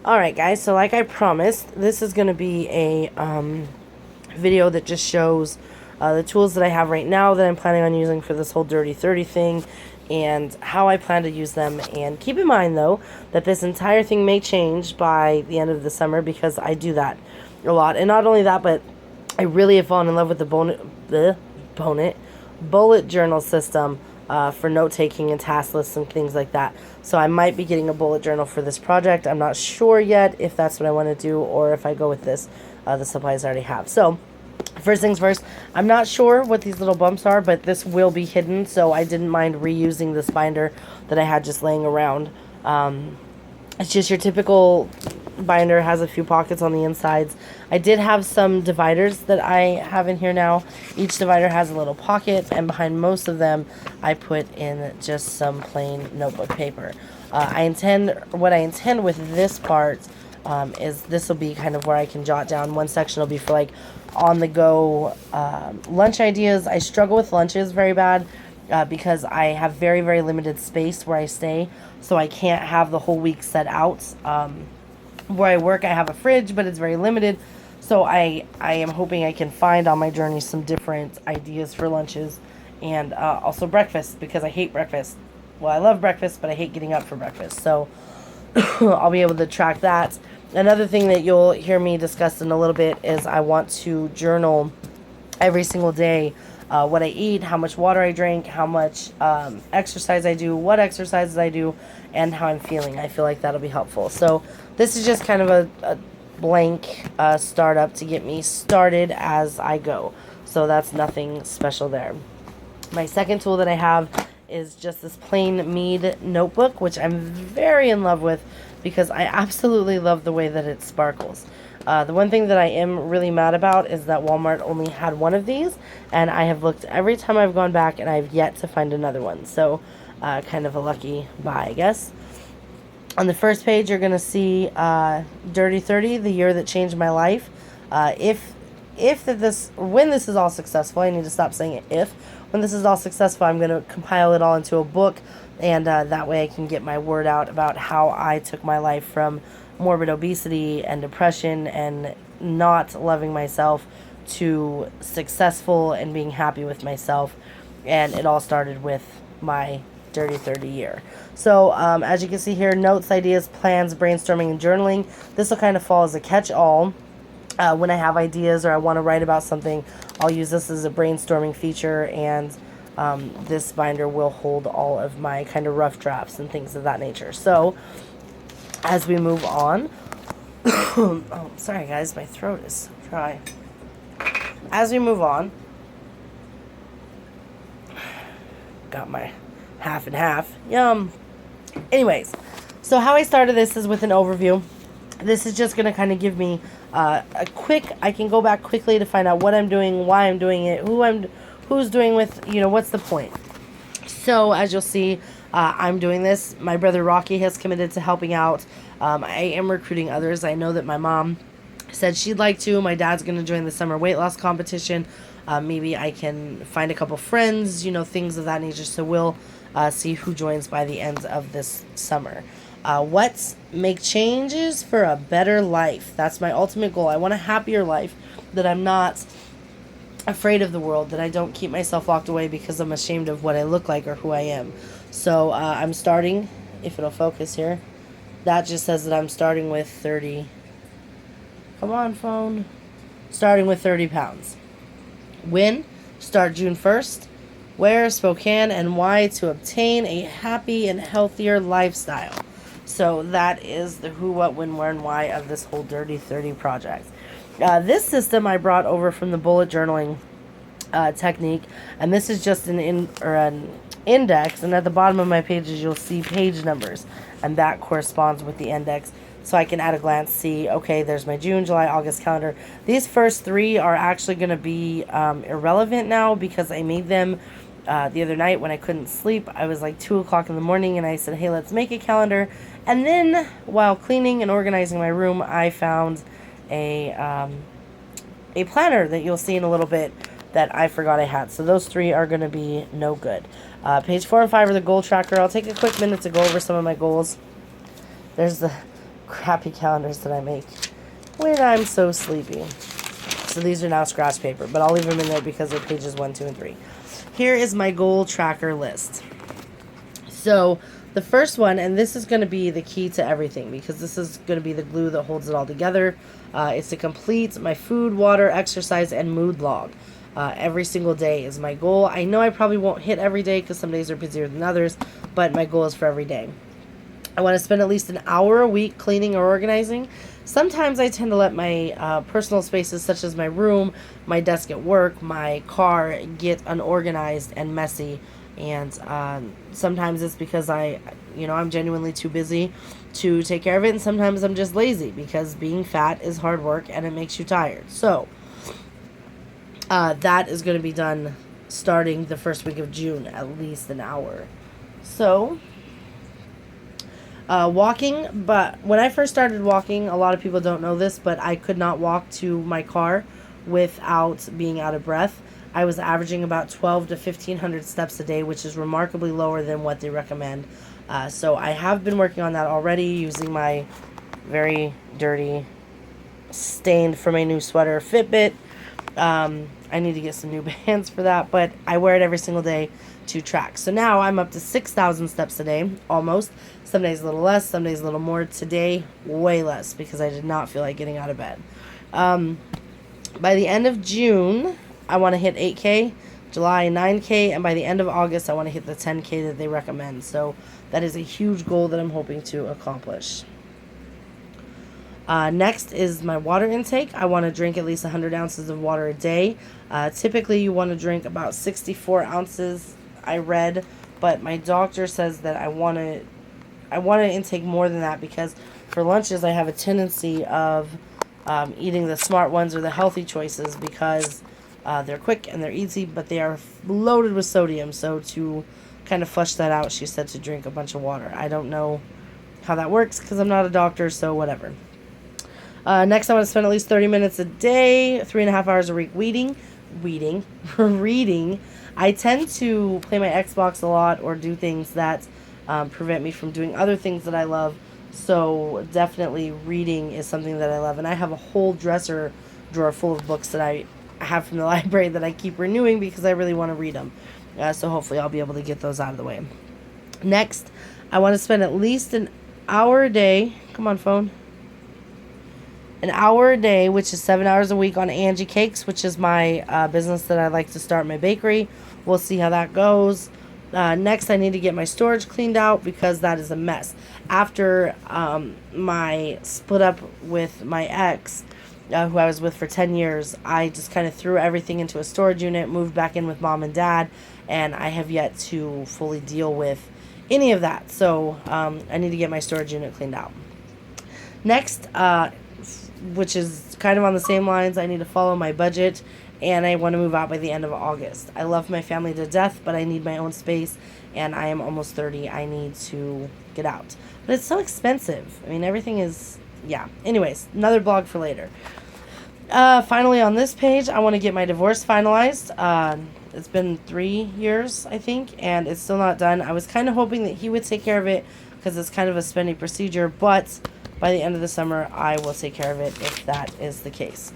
Alright guys, so like I promised, this is going to be a video that just shows the tools that I have right now that I'm planning on using for this whole Dirty 30 thing and how I plan to use them. And keep in mind though that this entire thing may change by the end of the summer because I do that a lot. And not only that, but I really have fallen in love with the bullet journal system for note taking and task lists and things like that. So I might be getting a bullet journal for this project. I'm not sure yet if that's what I want to do or if I go with this, the supplies I already have. So first things first, I'm not sure what these little bumps are, but this will be hidden, so I didn't mind reusing this binder that I had just laying around. It's just your typical binder, has a few pockets on the insides. I did have some dividers that I have in here now. Each divider has a little pocket, and behind most of them I put in just some plain notebook paper. What I intend with this part is this will be kind of where I can jot down. One section will be for like on the go lunch ideas. I struggle with lunches very bad because I have very, very limited space where I stay, so I can't have the whole week set out. Where I work, I have a fridge, but it's very limited, so I am hoping I can find on my journey some different ideas for lunches and also breakfast, because I hate breakfast. Well, I love breakfast, but I hate getting up for breakfast, so I'll be able to track that. Another thing that you'll hear me discuss in a little bit is I want to journal every single day what I eat, how much water I drink, how much exercise I do, what exercises I do, and how I'm feeling. I feel like that'll be helpful. So this is just kind of a blank startup to get me started as I go. So that's nothing special there. My second tool that I have is just this plain Mead notebook, which I'm very in love with because I absolutely love the way that it sparkles. The one thing that I am really mad about is that Walmart only had one of these, and I have looked every time I've gone back and I've yet to find another one. So kind of a lucky buy, I guess. On the first page, you're going to see Dirty 30, the year that changed my life. When this is all successful, I need to stop saying it if. When this is all successful, I'm going to compile it all into a book, and that way I can get my word out about how I took my life from morbid obesity and depression and not loving myself to successful and being happy with myself. And it all started with my Dirty 30 year. So as you can see here, notes, ideas, plans, brainstorming, and journaling. This will kind of fall as a catch-all. When I have ideas or I want to write about something, I'll use this as a brainstorming feature, and this binder will hold all of my kind of rough drafts and things of that nature. So as we move on, oh, sorry guys, my throat is so dry. As we move on, got my half and half. Yum. Anyways, so how I started this is with an overview. This is just going to kind of give me I can go back quickly to find out what I'm doing, why I'm doing it, who's doing with, what's the point. So as you'll see, I'm doing this. My brother Rocky has committed to helping out. I am recruiting others. I know that my mom said she'd like to. My dad's going to join the summer weight loss competition. Maybe I can find a couple friends, things of that nature. So we'll see who joins by the end of this summer. Make changes for a better life. That's my ultimate goal. I want a happier life, that I'm not afraid of the world, that I don't keep myself locked away because I'm ashamed of what I look like or who I am. So I'm starting, if it'll focus here, that just says that I'm starting with 30. Come on, phone. Starting with 30 pounds. When? Start June 1st. Where? Spokane and why? To obtain a happy and healthier lifestyle. So that is the who, what, when, where, and why of this whole Dirty 30 project. This system I brought over from the bullet journaling technique, and this is just an index, and at the bottom of my pages you'll see page numbers, and that corresponds with the index. So I can at a glance see, okay, there's my June, July, August calendar. These first three are actually going to be irrelevant now because I made them the other night when I couldn't sleep. I was like 2 o'clock in the morning, and I said, hey, let's make a calendar. And then while cleaning and organizing my room, I found a planner that you'll see in a little bit that I forgot I had. So those three are going to be no good. Page 4 and 5 are the goal tracker. I'll take a quick minute to go over some of my goals. There's the crappy calendars that I make when I'm so sleepy. So these are now scratch paper, but I'll leave them in there because they're pages 1, 2, and 3. Here is my goal tracker list. So the first one, and this is going to be the key to everything because this is going to be the glue that holds it all together, is to complete my food, water, exercise, and mood log. Every single day is my goal. I know I probably won't hit every day because some days are busier than others, but my goal is for every day. I want to spend at least an hour a week cleaning or organizing. Sometimes I tend to let my personal spaces, such as my room, my desk at work, my car, get unorganized and messy. And sometimes it's because I'm genuinely too busy to take care of it. And sometimes I'm just lazy because being fat is hard work and it makes you tired. So that is going to be done starting the first week of June, at least an hour. So walking, but when I first started walking, a lot of people don't know this, but I could not walk to my car without being out of breath. I was averaging about 12 to 1,500 steps a day, which is remarkably lower than what they recommend. So I have been working on that already using my very dirty, stained from a new sweater Fitbit. I need to get some new bands for that, but I wear it every single day to track. So now I'm up to 6,000 steps a day, almost. Some days a little less, some days a little more. Today, way less because I did not feel like getting out of bed. By the end of June, I want to hit 8K, July 9K, and by the end of August, I want to hit the 10K that they recommend. So that is a huge goal that I'm hoping to accomplish. Next is my water intake. I want to drink at least 100 ounces of water a day. Typically, you want to drink about 64 ounces, I read, but my doctor says that I want to intake more than that because for lunches, I have a tendency of eating the smart ones or the healthy choices because they're quick and they're easy, but they are loaded with sodium. So to kind of flush that out, she said to drink a bunch of water. I don't know how that works because I'm not a doctor, so whatever. Next, I want to spend at least 30 minutes a day, 3.5 hours a week reading. I tend to play my Xbox a lot or do things that prevent me from doing other things that I love. So definitely reading is something that I love. And I have a whole dresser drawer full of books that I have from the library that I keep renewing because I really want to read them. So hopefully I'll be able to get those out of the way. Next, I want to spend at least an hour a day. Come on, phone. An hour a day, which is 7 hours a week, on Angie Cakes, which is my business that I'd like to start, my bakery. We'll see how that goes. Next, I need to get my storage cleaned out because that is a mess. After my split up with my ex, who I was with for 10 years, I just kind of threw everything into a storage unit, moved back in with mom and dad, and I have yet to fully deal with any of that. So I need to get my storage unit cleaned out. Next, which is kind of on the same lines, I need to follow my budget, and I want to move out by the end of August. I love my family to death, but I need my own space, and I am almost 30. I need to get out. But it's so expensive. I mean, everything is, yeah. Anyways, another blog for later. Finally, on this page, I want to get my divorce finalized. It's been 3 years, I think, and it's still not done. I was kind of hoping that he would take care of it because it's kind of a spendy procedure, but by the end of the summer, I will take care of it if that is the case.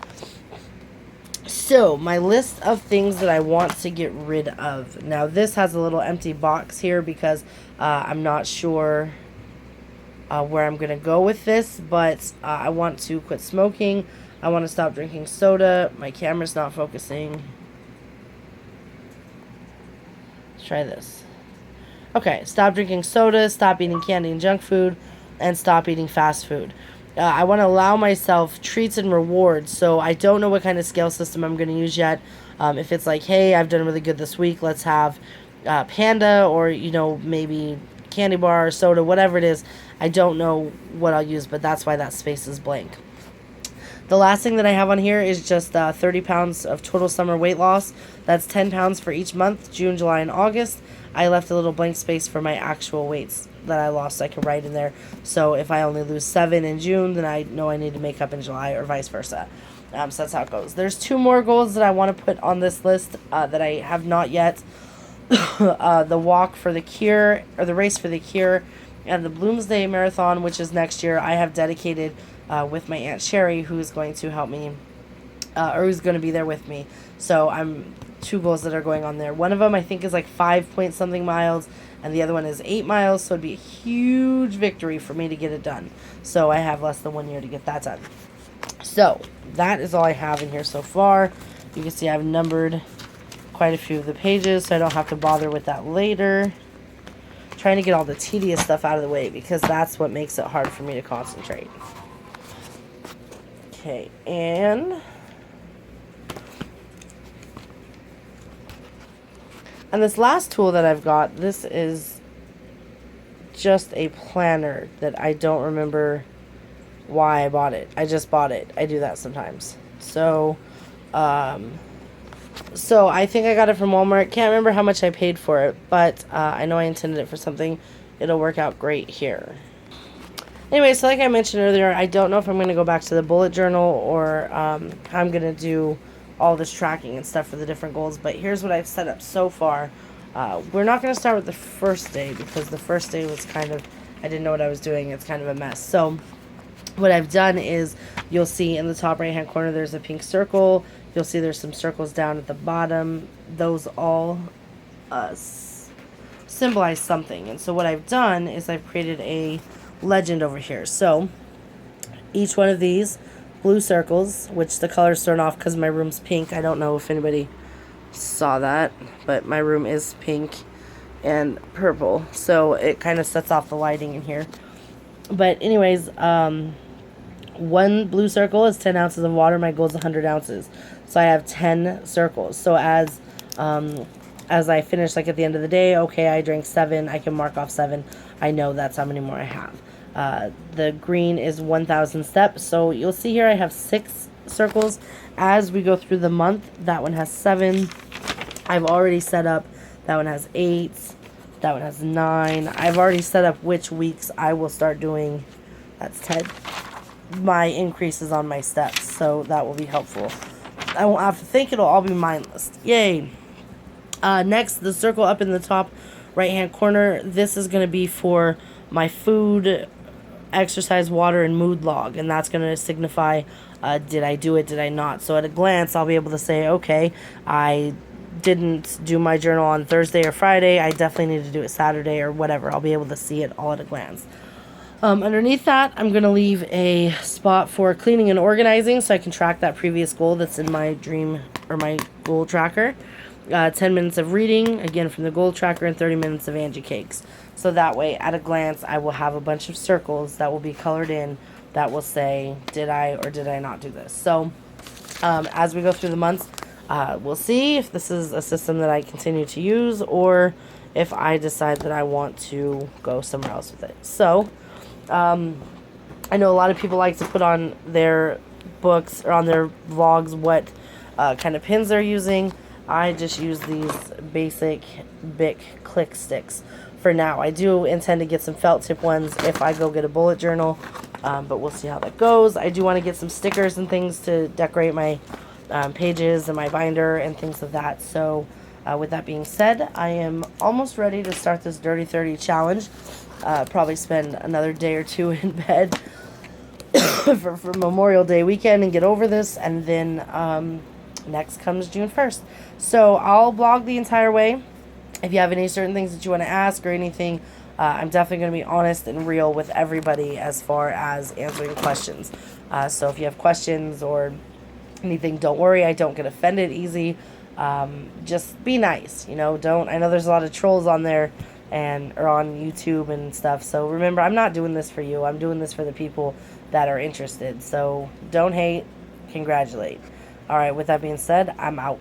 So, my list of things that I want to get rid of. Now, this has a little empty box here because I'm not sure where I'm going to go with this, but I want to quit smoking. I want to stop drinking soda. My camera's not focusing. Let's try this. Okay, stop drinking soda, stop eating candy and junk food, and stop eating fast food. I want to allow myself treats and rewards, so I don't know what kind of scale system I'm going to use yet. If it's like, hey, I've done really good this week, let's have Panda, or, maybe candy bar or soda, whatever it is. I don't know what I'll use, but that's why that space is blank. The last thing that I have on here is just 30 pounds of total summer weight loss. That's 10 pounds for each month, June, July, and August. I left a little blank space for my actual weights that I lost, so I could write in there. So if I only lose 7 in June, then I know I need to make up in July, or vice versa. So that's how it goes. There's 2 more goals that I want to put on this list that I have not yet. The walk for the cure, or the race for the cure, And the Bloomsday Marathon, which is next year, I have dedicated with my Aunt Sherry, who's going to help me, or who's going to be there with me. So I'm 2 goals that are going on there. One of them I think is like 5 point something miles, and the other one is 8 miles. So it'd be a huge victory for me to get it done. So I have less than 1 year to get that done. So that is all I have in here so far. You can see I've numbered quite a few of the pages, so I don't have to bother with that later. Trying to get all the tedious stuff out of the way because that's what makes it hard for me to concentrate. Okay, and this last tool that I've got, this is just a planner that I don't remember why I bought it. I just bought it. I do that sometimes. So I think I got it from Walmart. Can't remember how much I paid for it, but I know I intended it for something. It'll work out great here. Anyway, so like I mentioned earlier, I don't know if I'm going to go back to the bullet journal or how I'm going to do all this tracking and stuff for the different goals, but here's what I've set up so far. We're not going to start with the first day because the first day was kind of, I didn't know what I was doing. It's kind of a mess. So what I've done is you'll see in the top right hand corner there's a pink circle. You'll see there's some circles down at the bottom. Those all symbolize something. And so what I've done is I've created a legend over here. So each one of these blue circles, which the color's thrown off because my room's pink. I don't know if anybody saw that, but my room is pink and purple. So it kind of sets off the lighting in here. But anyways, one blue circle is 10 ounces of water. My goal is 100 ounces. So I have 10 circles. So as I finish, like at the end of the day, okay, I drank 7. I can mark off 7. I know that's how many more I have. The green is 1,000 steps. So you'll see here I have 6 circles. As we go through the month, that one has 7. I've already set up, that one has 8. That one has 9. I've already set up which weeks I will start doing, that's 10, my increases on my steps. So that will be helpful. I won't have to think, it'll all be mindless. Yay. Next, the circle up in the top right hand corner, this is going to be for my food, exercise, water, and mood log, and that's going to signify did I do it, did I not. So at a glance I'll be able to say, okay, I didn't do my journal on Thursday or Friday, I definitely need to do it Saturday or whatever. I'll be able to see it all at a glance. Underneath that, I'm going to leave a spot for cleaning and organizing so I can track that previous goal that's in my dream or my goal tracker. 10 minutes of reading, again from the goal tracker, and 30 minutes of Angie Cakes. So that way, at a glance, I will have a bunch of circles that will be colored in that will say, did I or did I not do this? So as we go through the months, we'll see if this is a system that I continue to use or if I decide that I want to go somewhere else with it. So I know a lot of people like to put on their books or on their vlogs what kind of pins they're using. I just use these basic Bic click sticks for now. I do intend to get some felt tip ones if I go get a bullet journal, but we'll see how that goes. I do want to get some stickers and things to decorate my pages and my binder and things of that. So with that being said, I am almost ready to start this Dirty 30 challenge. Probably spend another day or 2 in bed for Memorial Day weekend and get over this, and then next comes June 1st. So I'll blog the entire way. If you have any certain things that you want to ask or anything, I'm definitely going to be honest and real with everybody as far as answering questions. So if you have questions or anything, don't worry. I don't get offended easy. Just be nice. You know, don't. I know there's a lot of trolls on there or on YouTube and stuff. So remember, I'm not doing this for you. I'm doing this for the people that are interested. So don't hate, congratulate. All right, with that being said, I'm out.